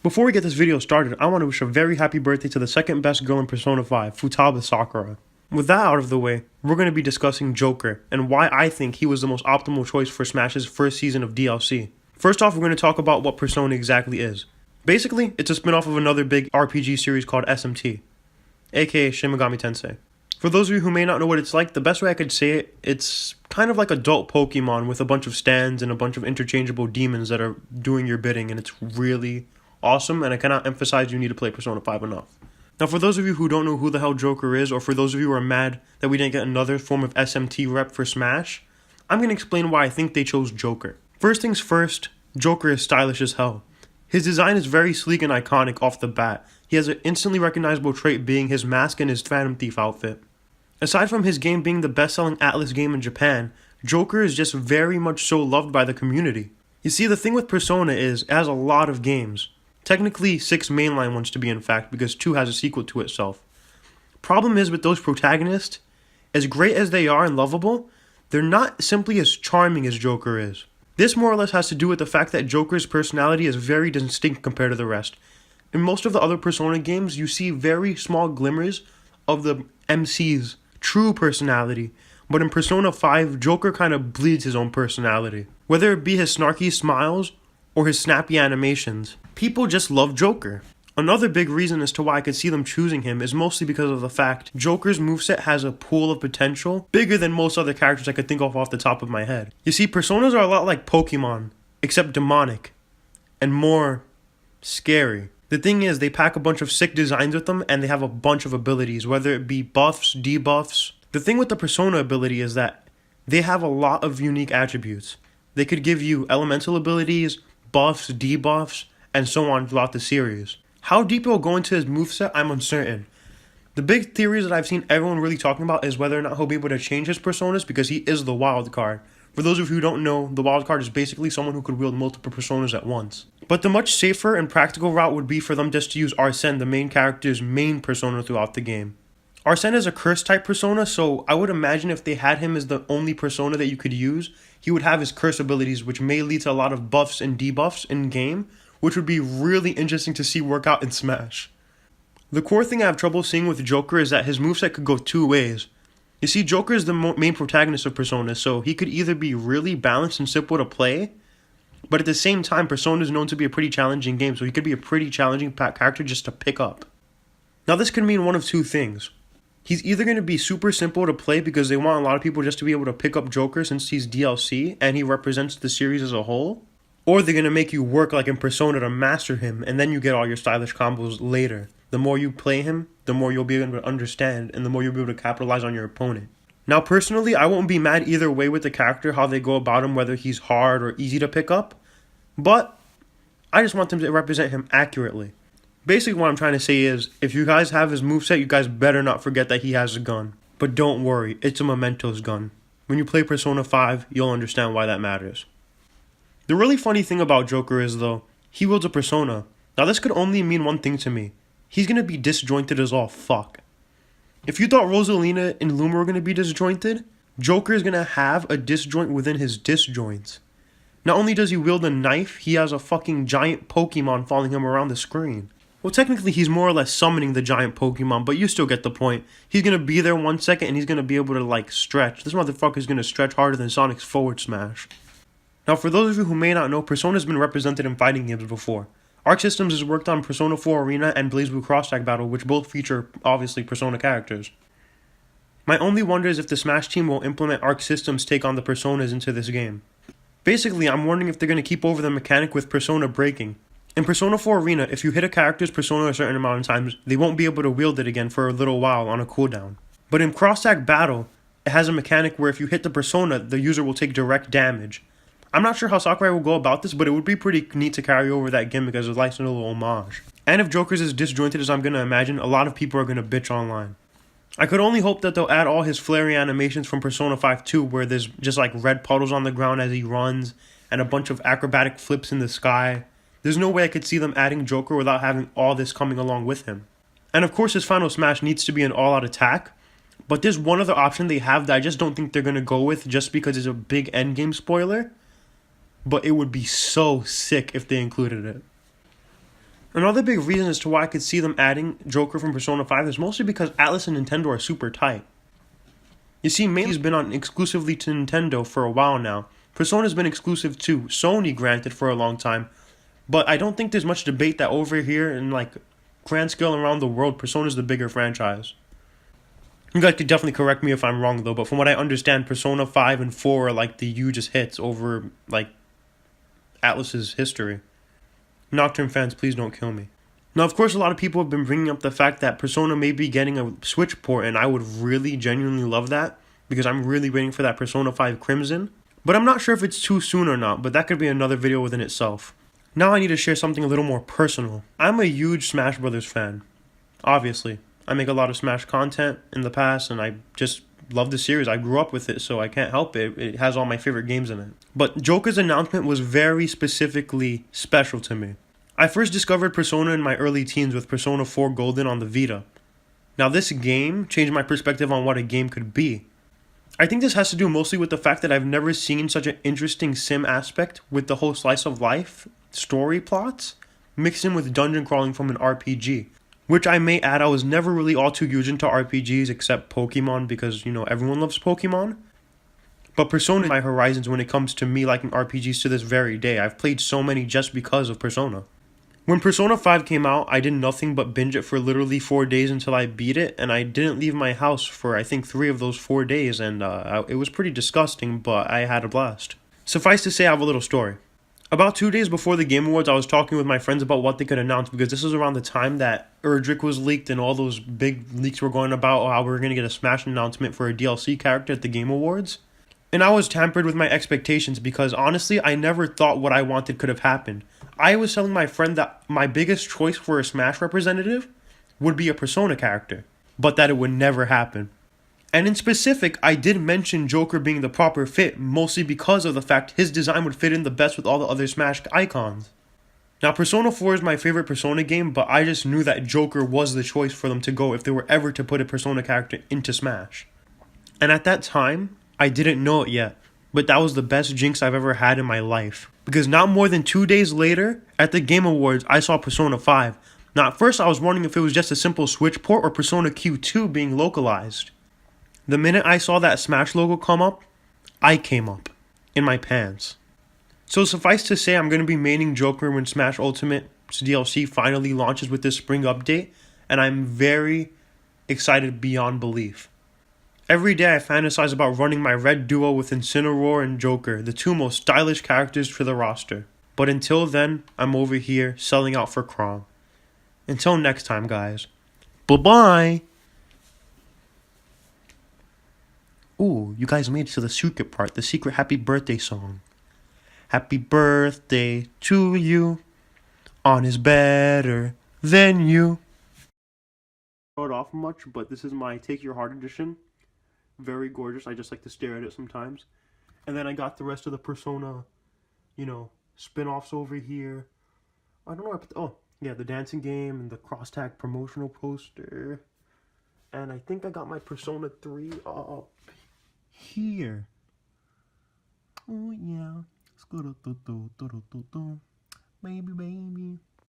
Before we get this video started, I want to wish a very happy birthday to the second best girl in Persona 5, Futaba Sakura. With that out of the way, we're going to be discussing Joker, and why I think he was the most optimal choice for Smash's first season of DLC. First off, we're going to talk about what Persona exactly is. Basically, it's a spin-off of another big RPG series called SMT, aka Shin Megami Tensei. For those of you who may not know what it's like, the best way I could say it, it's kind of like adult Pokemon with a bunch of stands and a bunch of interchangeable demons that are doing your bidding, and it's really awesome, and I cannot emphasize you need to play Persona 5 enough. Now, for those of you who don't know who the hell Joker is, or for those of you who are mad that we didn't get another form of SMT rep for Smash, I'm going to explain why I think they chose Joker. First things first, Joker is stylish as hell. His design is very sleek and iconic off the bat. He has an instantly recognizable trait being his mask and his Phantom Thief outfit. Aside from his game being the best-selling Atlas game in Japan, Joker is just very much so loved by the community. You see, the thing with Persona is, it has a lot of games. Technically 6 mainline ones to be in fact, because 2 has a sequel to itself. Problem is with those protagonists, as great as they are and lovable, they're not simply as charming as Joker is. This more or less has to do with the fact that Joker's personality is very distinct compared to the rest. In most of the other Persona games, you see very small glimmers of the MC's true personality, but in Persona 5, Joker kind of bleeds his own personality. Whether it be his snarky smiles or his snappy animations, people just love Joker. Another big reason as to why I could see them choosing him is mostly because of the fact Joker's moveset has a pool of potential bigger than most other characters I could think of off the top of my head. You see, Personas are a lot like Pokemon, except demonic and more scary. The thing is, they pack a bunch of sick designs with them, and they have a bunch of abilities, whether it be buffs, debuffs. The thing with the Persona ability is that they have a lot of unique attributes. They could give you elemental abilities, buffs, debuffs, and so on throughout the series. How deep it will go into his moveset, I'm uncertain. The big theories that I've seen everyone really talking about is whether or not he'll be able to change his personas, because he is the wild card. For those of you who don't know, the wild card is basically someone who could wield multiple personas at once. But the much safer and practical route would be for them just to use Arsene, the main character's main persona throughout the game. Arsene is a curse type persona, so I would imagine if they had him as the only persona that you could use, he would have his curse abilities, which may lead to a lot of buffs and debuffs in game, which would be really interesting to see work out in Smash. The core thing I have trouble seeing with Joker is that his moveset could go 2 ways. You see, Joker is the main protagonist of Persona, so he could either be really balanced and simple to play, but at the same time, Persona is known to be a pretty challenging game, so he could be a pretty challenging character just to pick up. Now, this could mean one of 2 things. He's either going to be super simple to play because they want a lot of people just to be able to pick up Joker since he's DLC and he represents the series as a whole, or they're going to make you work like in Persona to master him, and then you get all your stylish combos later. The more you play him, the more you'll be able to understand, and the more you'll be able to capitalize on your opponent. Now, personally, I won't be mad either way with the character, how they go about him, whether he's hard or easy to pick up, but I just want them to represent him accurately. Basically, what I'm trying to say is, if you guys have his moveset, you guys better not forget that he has a gun. But don't worry, it's a Mementos gun. When you play Persona 5, you'll understand why that matters. The really funny thing about Joker is, though, he wields a persona. Now, this could only mean one thing to me. He's going to be disjointed as all fuck. If you thought Rosalina and Luma were going to be disjointed, Joker is going to have a disjoint within his disjoints. Not only does he wield a knife, he has a fucking giant Pokemon following him around the screen. Well, technically, he's more or less summoning the giant Pokemon, but you still get the point. He's going to be there 1 second, and he's going to be able to, like, stretch. This motherfucker is going to stretch harder than Sonic's forward smash. Now, for those of you who may not know, Persona has been represented in fighting games before. Arc Systems has worked on Persona 4 Arena and BlazBlue Cross-Tag Battle, which both feature, obviously, Persona characters. My only wonder is if the Smash team will implement Arc Systems' take on the Personas into this game. Basically, I'm wondering if they're going to keep over the mechanic with Persona breaking. In Persona 4 Arena, if you hit a character's Persona a certain amount of times, they won't be able to wield it again for a little while on a cooldown. But in Cross-Tag Battle, it has a mechanic where if you hit the Persona, the user will take direct damage. I'm not sure how Sakurai will go about this, but it would be pretty neat to carry over that gimmick as a nice little homage. And if Joker's as disjointed as I'm going to imagine, a lot of people are going to bitch online. I could only hope that they'll add all his flary animations from Persona 5 2, where there's just like red puddles on the ground as he runs, and a bunch of acrobatic flips in the sky. There's no way I could see them adding Joker without having all this coming along with him. And of course his final smash needs to be an all-out attack, but there's one other option they have that I just don't think they're going to go with just because it's a big endgame spoiler. But it would be so sick if they included it. Another big reason as to why I could see them adding Joker from Persona 5 is mostly because Atlas and Nintendo are super tight. You see, mainly he's been on exclusively to Nintendo for a while now. Persona's been exclusive to Sony, granted, for a long time, but I don't think there's much debate that over here in like grand scale around the world, Persona's the bigger franchise. You guys could definitely correct me if I'm wrong though, but from what I understand, Persona 5 and 4 are like the hugest hits over like Atlas's history. Nocturne fans, please don't kill me. Now, of course, a lot of people have been bringing up the fact that Persona may be getting a Switch port, and I would really genuinely love that, because I'm really waiting for that Persona 5 Crimson. But I'm not sure if it's too soon or not, but that could be another video within itself. Now I need to share something a little more personal. I'm a huge Smash Brothers fan. Obviously. I make a lot of Smash content in the past, and I just love the series. I grew up with it, so I can't help it. It has all my favorite games in it. But Joker's announcement was very specifically special to me. I first discovered Persona in my early teens with Persona 4 Golden on the Vita. Now this game changed my perspective on what a game could be. I think this has to do mostly with the fact that I've never seen such an interesting sim aspect with the whole slice of life story plots mixed in with dungeon crawling from an RPG. Which I may add, I was never really all too huge into RPGs except Pokemon because, you know, everyone loves Pokemon. But Persona is my horizons when it comes to me liking RPGs to this very day. I've played so many just because of Persona. When Persona 5 came out, I did nothing but binge it for literally 4 days until I beat it, and I didn't leave my house for I think 3 of those 4 days, and it was pretty disgusting, but I had a blast. Suffice to say, I have a little story. About 2 days before the Game Awards, I was talking with my friends about what they could announce, because this was around the time that Erdrick was leaked and all those big leaks were going about how we were going to get a Smash announcement for a DLC character at the Game Awards. And I was tampered with my expectations because honestly, I never thought what I wanted could have happened. I was telling my friend that my biggest choice for a Smash representative would be a Persona character, but that it would never happen. And in specific, I did mention Joker being the proper fit, mostly because of the fact his design would fit in the best with all the other Smash icons. Now, Persona 4 is my favorite Persona game, but I just knew that Joker was the choice for them to go if they were ever to put a Persona character into Smash. And at that time, I didn't know it yet, but that was the best jinx I've ever had in my life. Because not more than 2 days later, at the Game Awards, I saw Persona 5. Now, at first I was wondering if it was just a simple Switch port or Persona Q2 being localized. The minute I saw that Smash logo come up, I came up. In my pants. So suffice to say, I'm going to be maining Joker when Smash Ultimate's DLC finally launches with this spring update, and I'm very excited beyond belief. Every day I fantasize about running my red duo with Incineroar and Joker, the two most stylish characters for the roster. But until then, I'm over here selling out for Crom. Until next time, guys. Bye-bye! Ooh, you guys made it to the secret part, the secret happy birthday song. Happy birthday to you, on is better than you. Showed off much, but this is my Take Your Heart edition. Very gorgeous, I just like to stare at it sometimes. And then I got the rest of the Persona, spin-offs over here. I don't know where I put oh, yeah, the dancing game and the cross-tag promotional poster. And I think I got my Persona 3 up here. Oh yeah. Baby, baby.